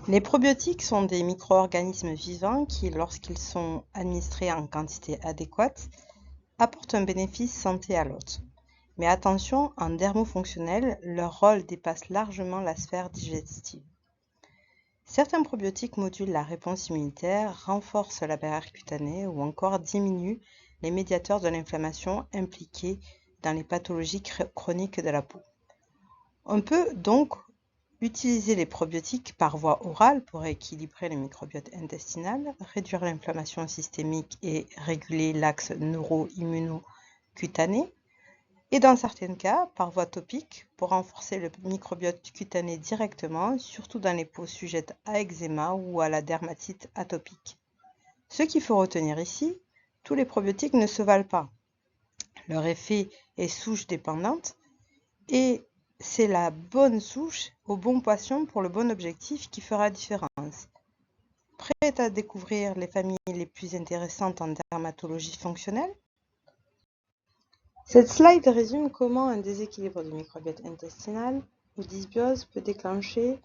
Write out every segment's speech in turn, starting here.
Les probiotiques sont des micro-organismes vivants qui, lorsqu'ils sont administrés en quantité adéquate, apportent un bénéfice santé à l'hôte. Mais attention, en dermofonctionnel, leur rôle dépasse largement la sphère digestive. Certains probiotiques modulent la réponse immunitaire, renforcent la barrière cutanée ou encore diminuent les médiateurs de l'inflammation impliqués dans les pathologies chroniques de la peau. On peut donc utiliser les probiotiques par voie orale pour équilibrer le microbiote intestinal, réduire l'inflammation systémique et réguler l'axe neuro-immunocutané, et dans certains cas, par voie topique, pour renforcer le microbiote cutané directement, surtout dans les peaux sujettes à eczéma ou à la dermatite atopique. Ce qu'il faut retenir ici, tous les probiotiques ne se valent pas. Leur effet est souche dépendante et c'est la bonne souche au bon patient pour le bon objectif qui fera la différence. Prête à découvrir les familles les plus intéressantes en dermatologie fonctionnelle? Cette slide résume comment un déséquilibre du microbiote intestinal ou dysbiose peut déclencher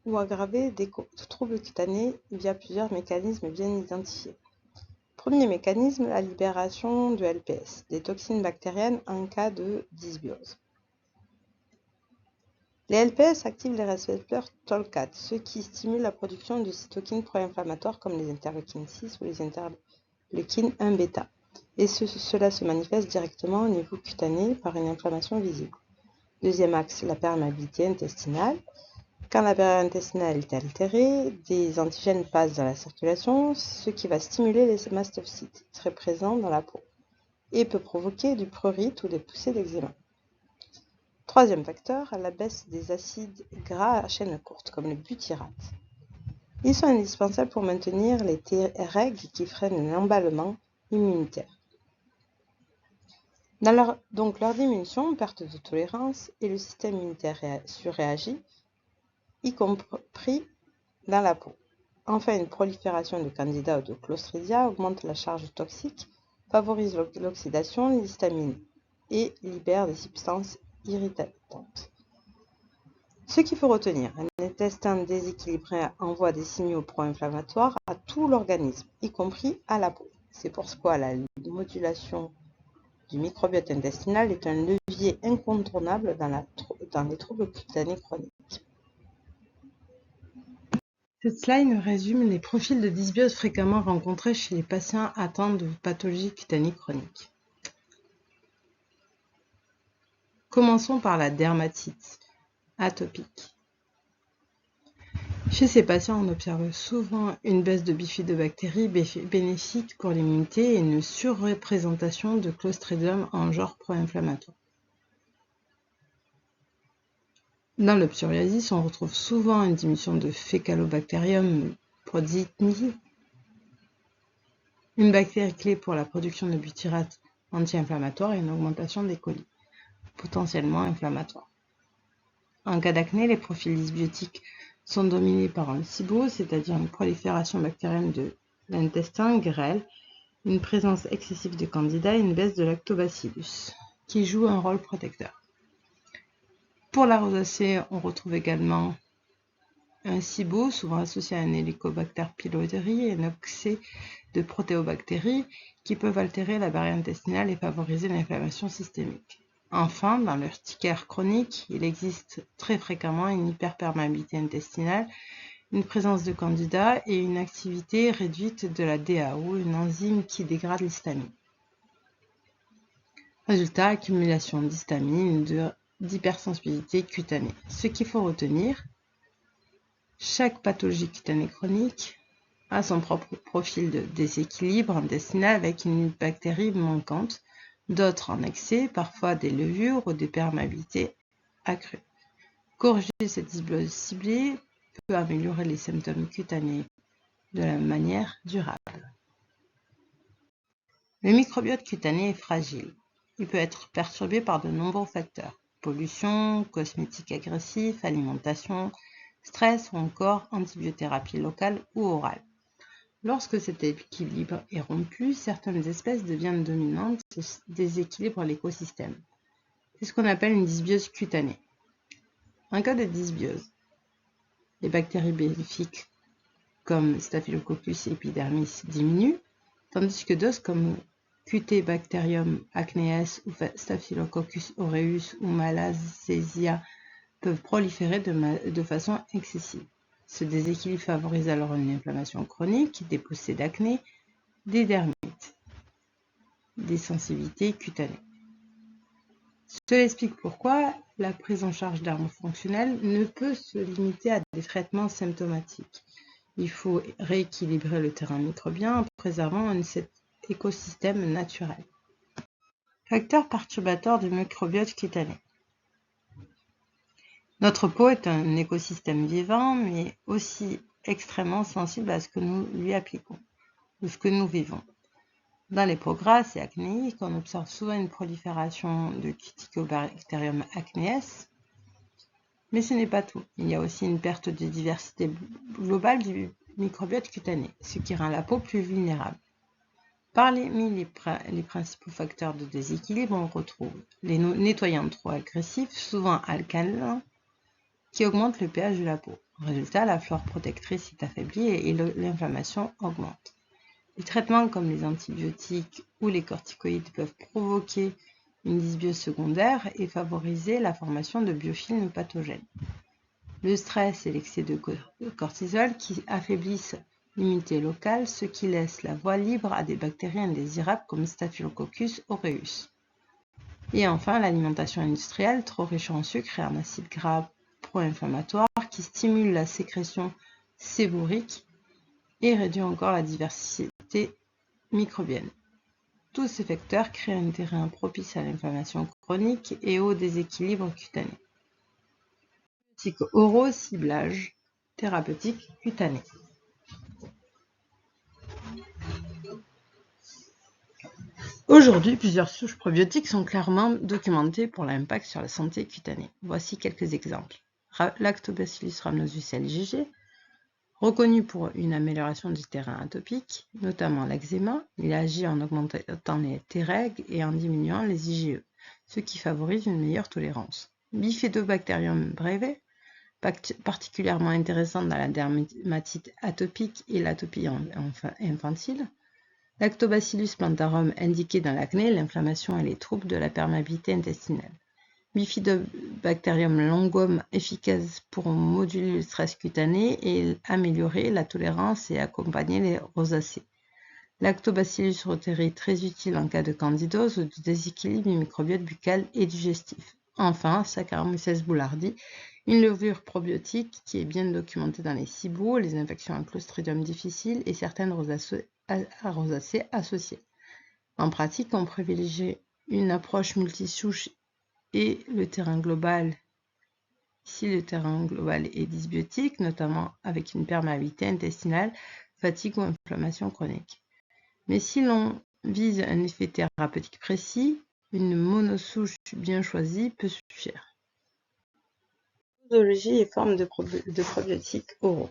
ou aggraver des troubles cutanés via plusieurs mécanismes bien identifiés. Premier mécanisme, la libération de LPS, des toxines bactériennes en cas de dysbiose. Les LPS activent les récepteurs TOL4, ceux qui stimulent la production de cytokines pro-inflammatoires comme les interleukines 6 ou les interleukines 1 bêta. Et cela se manifeste directement au niveau cutané par une inflammation visible. Deuxième axe, la perméabilité intestinale. Quand la barrière intestinale est altérée, des antigènes passent dans la circulation, ce qui va stimuler les mastophytes, très présents dans la peau, et peut provoquer du prurite ou des poussées d'eczéma. Troisième facteur, la baisse des acides gras à chaîne courte, comme le butyrate. Ils sont indispensables pour maintenir les Treg qui freinent l'emballement immunitaire. Donc leur diminution, perte de tolérance, et le système immunitaire surréagit, y compris dans la peau. Enfin, une prolifération de candida ou de clostridia augmente la charge toxique, favorise l'oxydation de l'histamine et libère des substances irritantes. Ce qu'il faut retenir, un intestin déséquilibré envoie des signaux pro-inflammatoires à tout l'organisme, y compris à la peau. C'est pourquoi la modulation du microbiote intestinal est un levier incontournable dans les troubles cutanés chroniques. Cette slide résume les profils de dysbiose fréquemment rencontrés chez les patients atteints de pathologies cutanées chroniques. Commençons par la dermatite atopique. Chez ces patients, on observe souvent une baisse de bifidobactéries bénéfique pour l'immunité et une surreprésentation de Clostridium en genre pro-inflammatoire. Dans le psoriasis, on retrouve souvent une diminution de Faecalibacterium proxytni, une bactérie clé pour la production de butyrate anti-inflammatoire et une augmentation des colis, potentiellement inflammatoires. En cas d'acné, les profils dysbiotiques sont dominés par un SIBO, c'est-à-dire une prolifération bactérienne de l'intestin grêle, une présence excessive de candida et une baisse de lactobacillus, qui joue un rôle protecteur. Pour la rosacée, on retrouve également un SIBO, souvent associé à un Helicobacter pylori et un excès de protéobactéries qui peuvent altérer la barrière intestinale et favoriser l'inflammation systémique. Enfin, dans l'urticaire chronique, il existe très fréquemment une hyperperméabilité intestinale, une présence de candida et une activité réduite de la DAO, une enzyme qui dégrade l'histamine. Résultat, accumulation d'histamine, d'hypersensibilité cutanée. Ce qu'il faut retenir, chaque pathologie cutanée chronique a son propre profil de déséquilibre intestinal avec une bactérie manquante, d'autres en excès, parfois des levures ou des perméabilités accrues. Corriger cette dysbiose ciblée peut améliorer les symptômes cutanés de la manière durable. Le microbiote cutané est fragile. Il peut être perturbé par de nombreux facteurs: pollution, cosmétiques agressifs, alimentation, stress ou encore antibiothérapie locale ou orale. Lorsque cet équilibre est rompu, certaines espèces deviennent dominantes et déséquilibrent l'écosystème. C'est ce qu'on appelle une dysbiose cutanée. En cas de dysbiose, Les bactéries bénéfiques comme Staphylococcus epidermis diminuent, tandis que d'autres comme Cutibacterium acnes ou Staphylococcus aureus ou Malassezia peuvent proliférer de façon excessive. Ce déséquilibre favorise alors une inflammation chronique, des poussées d'acné, des dermites, des sensibilités cutanées. Cela explique pourquoi la prise en charge d'armes fonctionnelles ne peut se limiter à des traitements symptomatiques. Il faut rééquilibrer le terrain microbien en préservant un écosystème naturel. Facteurs perturbateurs du microbiote cutané. Notre peau est un écosystème vivant, mais aussi extrêmement sensible à ce que nous lui appliquons ou ce que nous vivons. Dans les peaux grasses et acnéiques, on observe souvent une prolifération de Cutibacterium acnes, mais ce n'est pas tout. Il y a aussi une perte de diversité globale du microbiote cutané, ce qui rend la peau plus vulnérable. Parmi les principaux facteurs de déséquilibre, on retrouve les nettoyants trop agressifs, souvent alcalins, qui augmentent le pH de la peau. Résultat, la flore protectrice est affaiblie et l'inflammation augmente. Les traitements comme les antibiotiques ou les corticoïdes peuvent provoquer une dysbiose secondaire et favoriser la formation de biofilms pathogènes. Le stress et l'excès de cortisol qui affaiblissent l'immunité locale, ce qui laisse la voie libre à des bactéries indésirables comme Staphylococcus aureus. Et enfin, l'alimentation industrielle trop riche en sucre et en acides gras pro-inflammatoires qui stimule la sécrétion séborique et réduit encore la diversité microbienne. Tous ces facteurs créent un terrain propice à l'inflammation chronique et au déséquilibre cutané. Oraux ciblage thérapeutique cutané. Aujourd'hui, plusieurs souches probiotiques sont clairement documentées pour l'impact sur la santé cutanée. Voici quelques exemples. Lactobacillus rhamnosus LGG, reconnu pour une amélioration du terrain atopique, notamment l'eczéma, il agit en augmentant les Treg et en diminuant les IgE, ce qui favorise une meilleure tolérance. Bifidobacterium breve, particulièrement intéressante dans la dermatite atopique et l'atopie infantile. Lactobacillus plantarum indiqué dans l'acné, l'inflammation et les troubles de la perméabilité intestinale. Bifidobacterium longum efficace pour moduler le stress cutané et améliorer la tolérance et accompagner les rosacées. Lactobacillus reuteri très utile en cas de candidose ou de déséquilibre du microbiote buccal et digestif. Enfin, Saccharomyces boulardii, une levure probiotique qui est bien documentée dans les SIBO, les infections à Clostridium difficile et certaines rosacées associées. En pratique, on privilégie une approche multisouche et le terrain global, si le terrain global est dysbiotique, notamment avec une perméabilité intestinale, fatigue ou inflammation chronique. Mais si l'on vise un effet thérapeutique précis, une monosouche bien choisie peut suffire. Posologie et forme de probiotiques oraux.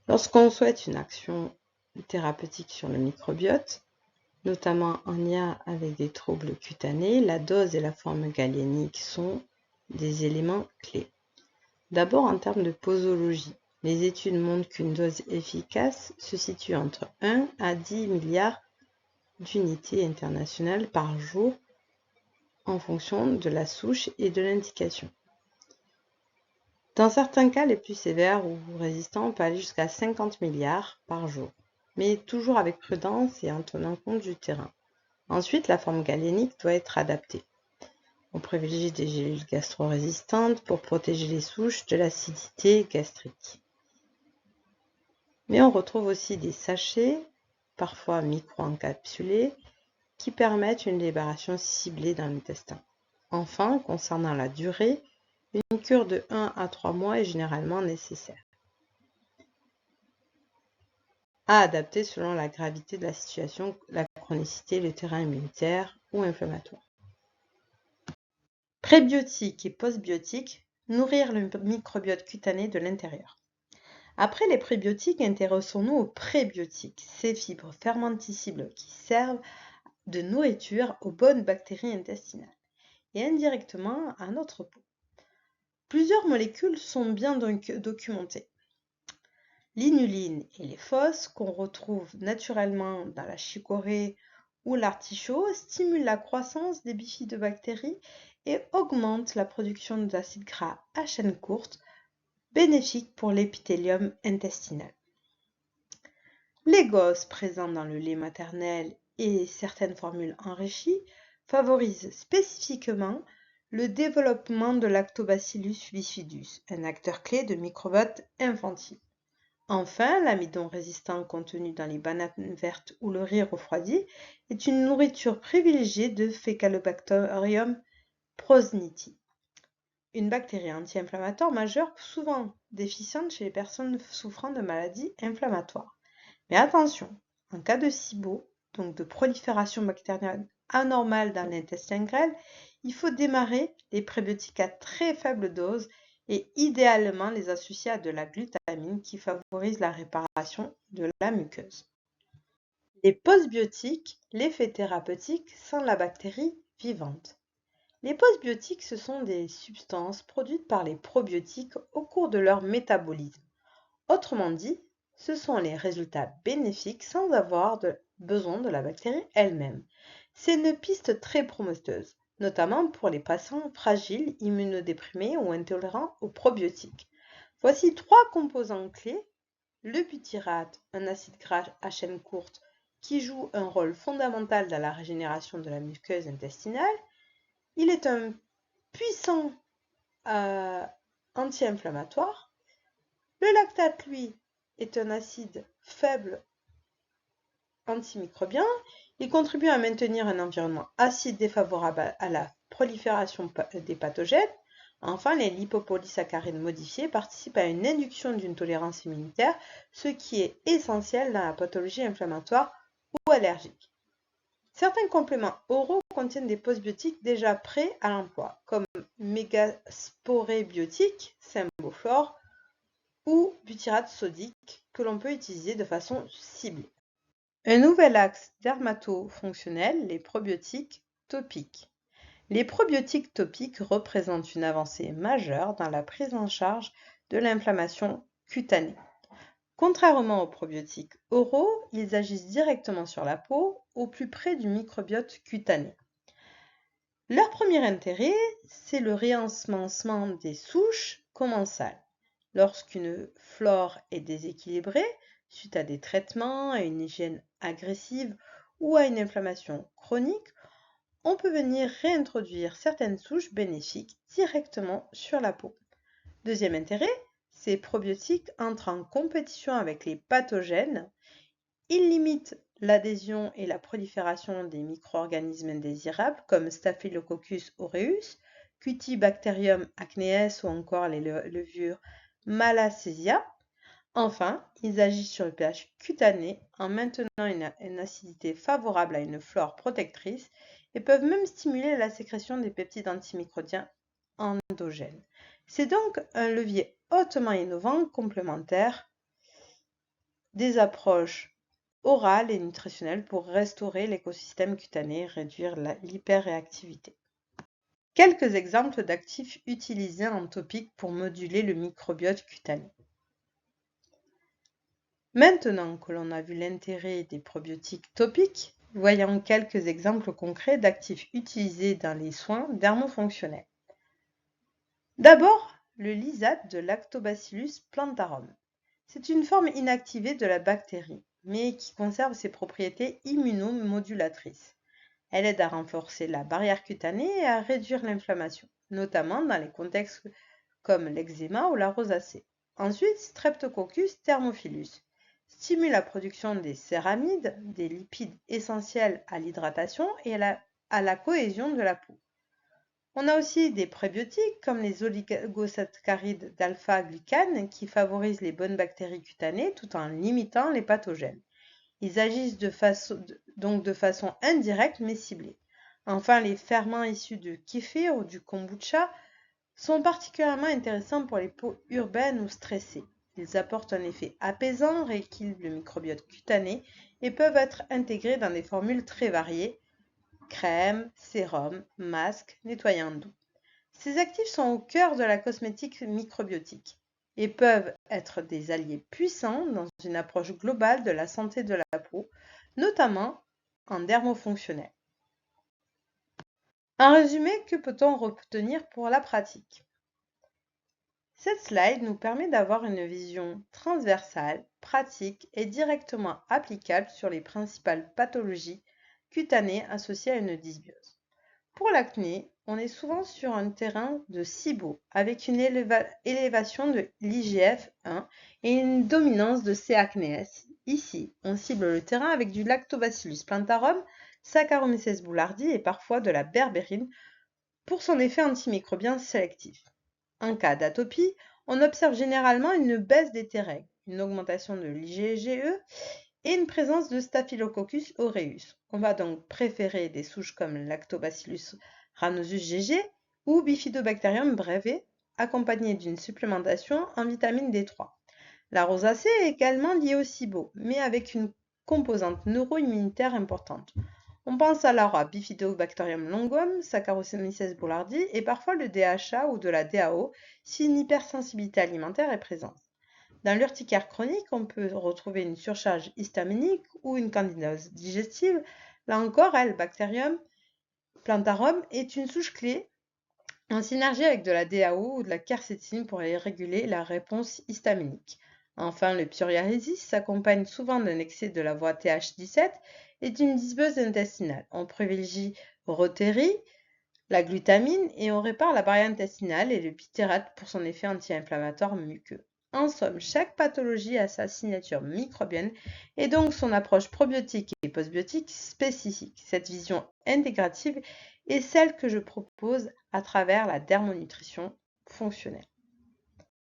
Lorsqu'on souhaite une action thérapeutique sur le microbiote, notamment en lien avec des troubles cutanés, la dose et la forme galénique sont des éléments clés. D'abord, en termes de posologie, les études montrent qu'une dose efficace se situe entre 1 à 10 milliards d'unités internationales par jour en fonction de la souche et de l'indication. Dans certains cas les plus sévères ou résistants, on peut aller jusqu'à 50 milliards par jour, mais toujours avec prudence et en tenant compte du terrain. Ensuite, la forme galénique doit être adaptée. On privilégie des gélules gastro-résistantes pour protéger les souches de l'acidité gastrique. Mais on retrouve aussi des sachets, parfois micro-encapsulés, qui permettent une libération ciblée dans l'intestin. Enfin, concernant la durée, une cure de 1 à 3 mois est généralement nécessaire. À adapter selon la gravité de la situation, la chronicité, le terrain immunitaire ou inflammatoire. Prébiotiques et postbiotiques, nourrir le microbiote cutané de l'intérieur. Après les prébiotiques, intéressons-nous aux prébiotiques, ces fibres fermentescibles qui servent de nourriture aux bonnes bactéries intestinales et indirectement à notre peau. Plusieurs molécules sont bien documentées. L'inuline et les phos, qu'on retrouve naturellement dans la chicorée ou l'artichaut, stimulent la croissance des bifidobactéries et augmentent la production d'acides gras à chaîne courte, bénéfiques pour l'épithélium intestinal. Les gosses présents dans le lait maternel et certaines formules enrichies favorisent spécifiquement le développement de Lactobacillus bifidus, un acteur clé de microbiote infantile. Enfin, l'amidon résistant contenu dans les bananes vertes ou le riz refroidi est une nourriture privilégiée de Faecalibacterium prausnitii, une bactérie anti-inflammatoire majeure souvent déficiente chez les personnes souffrant de maladies inflammatoires. Mais attention, en cas de SIBO, donc de prolifération bactérienne anormale dans l'intestin grêle, il faut démarrer les prébiotiques à très faible dose et idéalement les associer à de la glutamine qui favorise la réparation de la muqueuse. Les postbiotiques, l'effet thérapeutique sans la bactérie vivante. Les postbiotiques, ce sont des substances produites par les probiotiques au cours de leur métabolisme. Autrement dit, ce sont les résultats bénéfiques sans avoir besoin de la bactérie elle-même. C'est une piste très prometteuse, notamment pour les patients fragiles, immunodéprimés ou intolérants aux probiotiques. Voici 3 composants clés. Le butyrate, un acide gras à chaîne courte qui joue un rôle fondamental dans la régénération de la muqueuse intestinale. Il est un puissant anti-inflammatoire. Le lactate, lui, est un acide faible antimicrobien. Il contribue à maintenir un environnement acide défavorable à la prolifération des pathogènes. Enfin, les lipopolysaccharides modifiés participent à une induction d'une tolérance immunitaire, ce qui est essentiel dans la pathologie inflammatoire ou allergique. Certains compléments oraux contiennent des postbiotiques déjà prêts à l'emploi, comme mégasporé biotique, Symboflore, ou butyrate sodique que l'on peut utiliser de façon ciblée. Un nouvel axe dermato-fonctionnel, les probiotiques topiques. Les probiotiques topiques représentent une avancée majeure dans la prise en charge de l'inflammation cutanée. Contrairement aux probiotiques oraux, ils agissent directement sur la peau, au plus près du microbiote cutané. Leur premier intérêt, c'est le réensemencement des souches commensales. Lorsqu'une flore est déséquilibrée, suite à des traitements, à une hygiène agressive ou à une inflammation chronique, on peut venir réintroduire certaines souches bénéfiques directement sur la peau. Deuxième intérêt, ces probiotiques entrent en compétition avec les pathogènes. Ils limitent l'adhésion et la prolifération des micro-organismes indésirables comme Staphylococcus aureus, Cutibacterium acneus ou encore les levures Malassezia. Enfin, ils agissent sur le pH cutané en maintenant une acidité favorable à une flore protectrice et peuvent même stimuler la sécrétion des peptides antimicrobiens endogènes. C'est donc un levier hautement innovant, complémentaire des approches orales et nutritionnelles pour restaurer l'écosystème cutané et réduire l'hyperréactivité. Quelques exemples d'actifs utilisés en topique pour moduler le microbiote cutané. Maintenant que l'on a vu l'intérêt des probiotiques topiques, voyons quelques exemples concrets d'actifs utilisés dans les soins dermofonctionnels. D'abord, le lysate de Lactobacillus plantarum. C'est une forme inactivée de la bactérie, mais qui conserve ses propriétés immunomodulatrices. Elle aide à renforcer la barrière cutanée et à réduire l'inflammation, notamment dans les contextes comme l'eczéma ou la rosacée. Ensuite, Streptococcus thermophilus stimule la production des céramides, des lipides essentiels à l'hydratation et à la cohésion de la peau. On a aussi des prébiotiques comme les oligosaccharides d'alpha-glucane qui favorisent les bonnes bactéries cutanées tout en limitant les pathogènes. Ils agissent donc de façon indirecte mais ciblée. Enfin, les ferments issus du kéfir ou du kombucha sont particulièrement intéressants pour les peaux urbaines ou stressées. Ils apportent un effet apaisant, rééquilibrent le microbiote cutané et peuvent être intégrés dans des formules très variées, crème, sérum, masque, nettoyant doux. Ces actifs sont au cœur de la cosmétique microbiotique et peuvent être des alliés puissants dans une approche globale de la santé de la peau, notamment en dermofonctionnel. En résumé, que peut-on retenir pour la pratique? Cette slide nous permet d'avoir une vision transversale, pratique et directement applicable sur les principales pathologies cutanées associées à une dysbiose. Pour l'acné, on est souvent sur un terrain de SIBO avec une élévation de l'IGF-1 et une dominance de C. acnes. Ici, on cible le terrain avec du Lactobacillus plantarum, Saccharomyces boulardii et parfois de la berbérine pour son effet antimicrobien sélectif. En cas d'atopie, on observe généralement une baisse des Treg, une augmentation de l'IgE et une présence de Staphylococcus aureus. On va donc préférer des souches comme Lactobacillus rhamnosus GG ou Bifidobacterium breve, accompagnées d'une supplémentation en vitamine D3. La rosacée est également liée au SIBO, mais avec une composante neuro-immunitaire importante. On pense alors à Bifidobacterium longum, Saccharomyces boulardii et parfois le DHA ou de la DAO si une hypersensibilité alimentaire est présente. Dans l'urticaire chronique, on peut retrouver une surcharge histaminique ou une candidose digestive. Là encore, Bacterium plantarum est une souche clé en synergie avec de la DAO ou de la quercétine pour réguler la réponse histaminique. Enfin, le psoriasis s'accompagne souvent d'un excès de la voie TH17 et d'une dysbiose intestinale. On privilégie Rotéry, la glutamine et on répare la barrière intestinale et le pitérate pour son effet anti-inflammatoire muqueux. En somme, chaque pathologie a sa signature microbienne et donc son approche probiotique et postbiotique spécifique. Cette vision intégrative est celle que je propose à travers la dermonutrition fonctionnelle.